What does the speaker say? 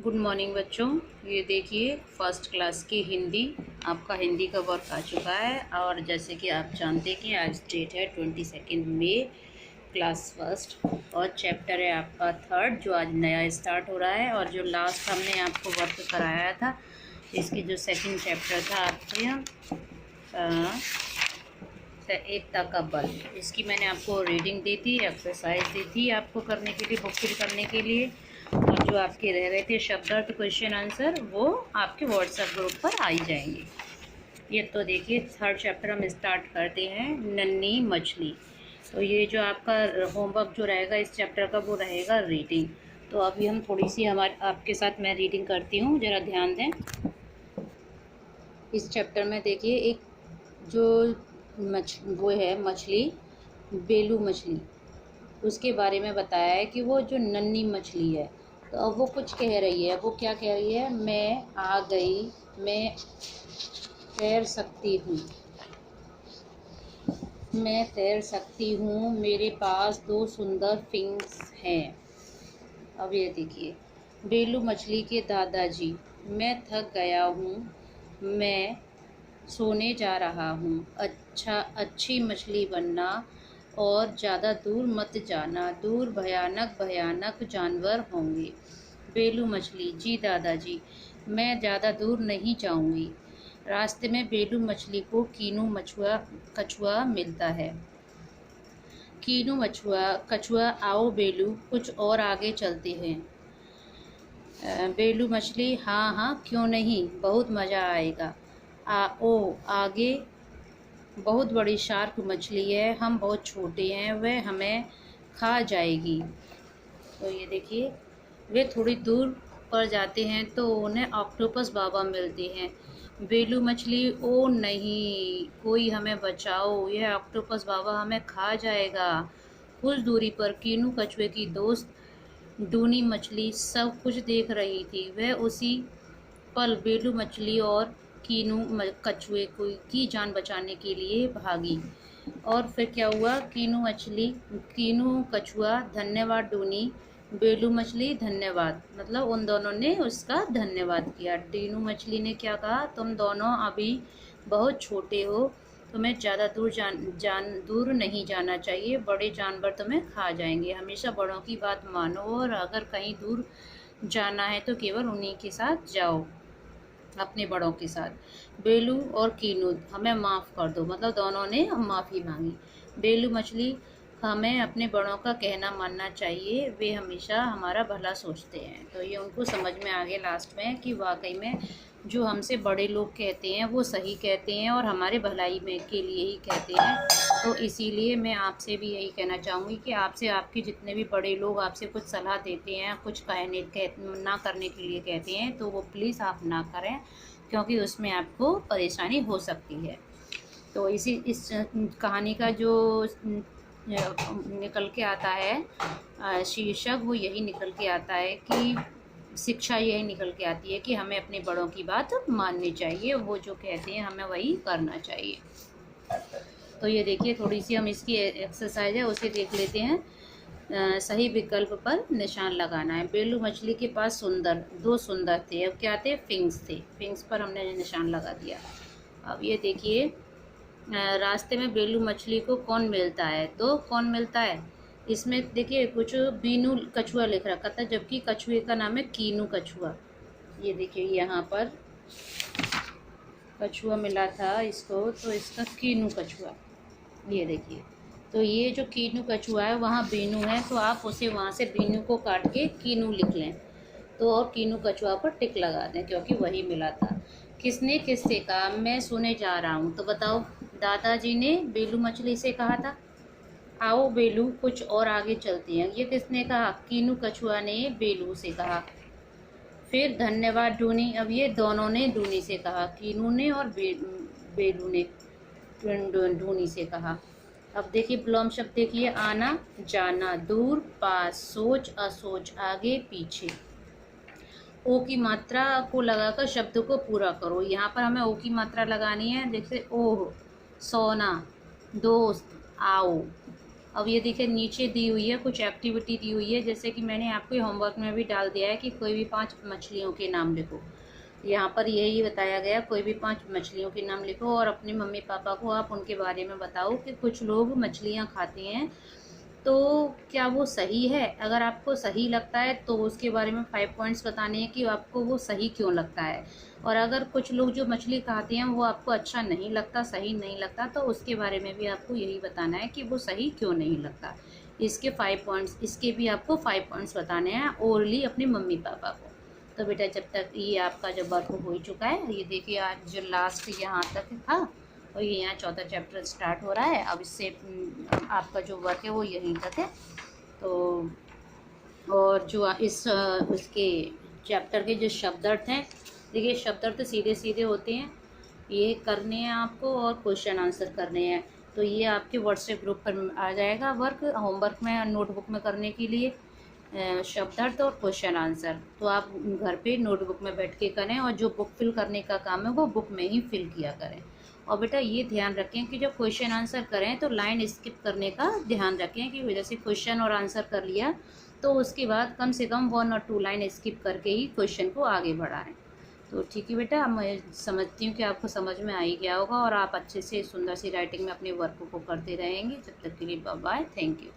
Good morning बच्चों। ये देखिए फर्स्ट क्लास की हिंदी, आपका हिंदी का वर्क आ चुका है। और जैसे कि आप जानते हैं कि आज डेट है 22 मई, क्लास फर्स्ट, और चैप्टर है आपका थर्ड जो आज नया स्टार्ट हो रहा है। और जो लास्ट हमने आपको वर्क कराया था, इसकी जो सेकंड चैप्टर था आपके एकता का बल, इसकी मैंने आपको रीडिंग दी थी, एक्सरसाइज दी थी आपको करने के लिए, बुक फिल करने के लिए। और जो आपके रह गए थे शब्दार्थ क्वेश्चन आंसर, वो आपके व्हाट्सएप ग्रुप पर आ ही जाएंगे। ये तो देखिए थर्ड चैप्टर हम स्टार्ट करते हैं, नन्ही मछली। तो ये जो आपका होमवर्क जो रहेगा इस चैप्टर का, वो रहेगा रीडिंग। तो अभी हम थोड़ी सी हमारे आपके साथ मैं रीडिंग करती हूँ, ज़रा ध्यान दें। इस चैप्टर में देखिए एक जो वो है मछली, बेलू मछली, उसके बारे में बताया है कि वो जो नन्ही मछली है, तो अब वो कुछ कह रही है। वो क्या कह रही है? मैं आ गई, मैं तैर सकती हूँ, मैं तैर सकती हूँ, मेरे पास 2 सुंदर फिंग्स हैं। अब ये देखिए, बेलू मछली के दादाजी, मैं थक गया हूँ, मैं सोने जा रहा हूँ। अच्छी मछली बनना और ज़्यादा दूर मत जाना, दूर भयानक भयानक जानवर होंगे। बेलू मछली, जी दादाजी, मैं ज़्यादा दूर नहीं जाऊँगी। रास्ते में बेलू मछली को कीनू कछुआ मिलता है। कीनू कछुआ, आओ बेलू, कुछ और आगे चलते हैं। बेलू मछली, हाँ हाँ क्यों नहीं, बहुत मज़ा आएगा। आगे बहुत बड़ी शार्क मछली है, हम बहुत छोटे हैं, वह हमें खा जाएगी। तो ये देखिए, वे थोड़ी दूर पर जाते हैं तो उन्हें ऑक्टोपस बाबा मिलते हैं। बेलू मछली, ओ नहीं, कोई हमें बचाओ, यह ऑक्टोपस बाबा हमें खा जाएगा। कुछ दूरी पर कीनू कछुए की दोस्त डूनी मछली सब कुछ देख रही थी। वह उसी पल बेलू मछली और कीनू कछुए की जान बचाने के लिए भागी। और फिर क्या हुआ? कीनू कछुआ, धन्यवाद डूनी, बेलू मछली धन्यवाद, मतलब उन दोनों ने उसका धन्यवाद किया। डीनू मछली ने क्या कहा? तुम दोनों अभी बहुत छोटे हो, तुम्हें ज़्यादा दूर नहीं जाना चाहिए, बड़े जानवर तुम्हें खा जाएंगे। हमेशा बड़ों की बात मानो, और अगर कहीं दूर जाना है तो केवल उन्हीं के साथ जाओ, अपने बड़ों के साथ। बेलू और कीनू, हमें माफ़ कर दो, मतलब दोनों ने माफ़ी मांगी। बेलू मछली, हमें अपने बड़ों का कहना मानना चाहिए, वे हमेशा हमारा भला सोचते हैं। तो ये उनको समझ में आ गया लास्ट में कि वाकई में जो हमसे बड़े लोग कहते हैं वो सही कहते हैं और हमारे भलाई में के लिए ही कहते हैं। तो इसीलिए मैं आपसे भी यही कहना चाहूँगी कि आपसे आपके जितने भी बड़े लोग आपसे कुछ सलाह देते हैं, कुछ ना करने के लिए कहते हैं, तो वो प्लीज़ आप ना करें, क्योंकि उसमें आपको परेशानी हो सकती है। तो इस कहानी का जो निकल के आता है शीर्षक, वो यही निकल के आता है कि शिक्षा यही निकल के आती है कि हमें अपने बड़ों की बात माननी चाहिए, वो जो कहते हैं हमें वही करना चाहिए। तो ये देखिए, थोड़ी सी हम इसकी एक्सरसाइज है उसे देख लेते हैं। सही विकल्प पर निशान लगाना है। बेलू मछली के पास 2 सुंदर थे। अब क्या थे? फिंग्स थे। फिंग्स पर हमने निशान लगा दिया। अब ये देखिए, रास्ते में बेलू मछली को कौन मिलता है? तो कौन मिलता है? इसमें देखिए कुछ बीनू कछुआ लिख रखा था, जबकि कछुए का नाम है कीनू कछुआ। ये देखिए यहाँ पर कछुआ मिला था इसको, तो इसका कीनू कछुआ, ये देखिए। तो ये जो कीनू कछुआ है वहाँ बीनू है, तो आप उसे वहाँ से बीनू को काट के कीनू लिख लें, तो और कीनू कछुआ पर टिक लगा दें, क्योंकि वही मिला था। किसने किससे कहा? मैं सोने जा रहा हूँ। तो बताओ, दादाजी ने बेलू मछली से कहा था, आओ बेलू, कुछ और आगे चलते हैं। ये किसने कहा? कीनू कछुआ ने बेलू से कहा। फिर धन्यवाद डूनी, अब ये दोनों ने डूनी से कहा, कीनू ने और बेलू ने डूनी से कहा। अब देखिए विलोम शब्द देखिए, आना जाना, दूर पास, सोच असोच, आगे पीछे। ओ की मात्रा को लगाकर शब्द को पूरा करो। यहाँ पर हमें ओ की मात्रा लगानी है, जैसे ओह, सोना, दोस्त, आओ। अब ये देखिए नीचे दी हुई है कुछ एक्टिविटी दी हुई है, जैसे कि मैंने आपको होमवर्क में भी डाल दिया है कि कोई भी 5 मछलियों के नाम लिखो। यहाँ पर यही बताया गया, कोई भी 5 मछलियों के नाम लिखो और अपने मम्मी पापा को आप उनके बारे में बताओ कि कुछ लोग मछलियाँ खाते हैं तो क्या वो सही है। अगर आपको सही लगता है तो उसके बारे में 5 पॉइंट्स बताने हैं कि आपको वो सही क्यों लगता है। और अगर कुछ लोग जो मछली खाते हैं वो आपको अच्छा नहीं लगता, सही नहीं लगता, तो उसके बारे में भी आपको यही बताना है कि वो सही क्यों नहीं लगता। इसके 5 पॉइंट्स, इसके भी आपको 5 पॉइंट्स बताने हैं ओरली अपने मम्मी पापा को। तो बेटा जब तक ये आपका जब वर्क हो चुका है, ये देखिए आज जो लास्ट यहाँ तक था और ये यहाँ चौथा चैप्टर स्टार्ट हो रहा है। अब इससे आपका जो वर्क है वो यहीं तक है। तो और जो उसके चैप्टर के जो शब्दार्थ हैं, देखिए शब्दार्थ सीधे सीधे होते हैं, ये करने हैं आपको और क्वेश्चन आंसर करने हैं। तो ये आपके व्हाट्सएप ग्रुप पर आ जाएगा वर्क, होमवर्क में नोटबुक में करने के लिए शब्दार्थ और क्वेश्चन आंसर। तो आप घर पे नोटबुक में बैठ के करें और जो बुक फिल करने का काम है वो बुक में ही फिल किया करें। और बेटा ये ध्यान रखें कि जब क्वेश्चन आंसर करें तो लाइन स्किप करने का ध्यान रखें कि जैसे क्वेश्चन और आंसर कर लिया तो उसके बाद कम से कम 1 और 2 लाइन स्किप करके ही क्वेश्चन को आगे बढ़ाएं। तो ठीक है बेटा, मैं समझती हूँ कि आपको समझ में आ ही गया होगा और आप अच्छे से सुंदर सी राइटिंग में अपने वर्क को करते रहेंगे। जब तक के लिए बाय बाय, थैंक यू।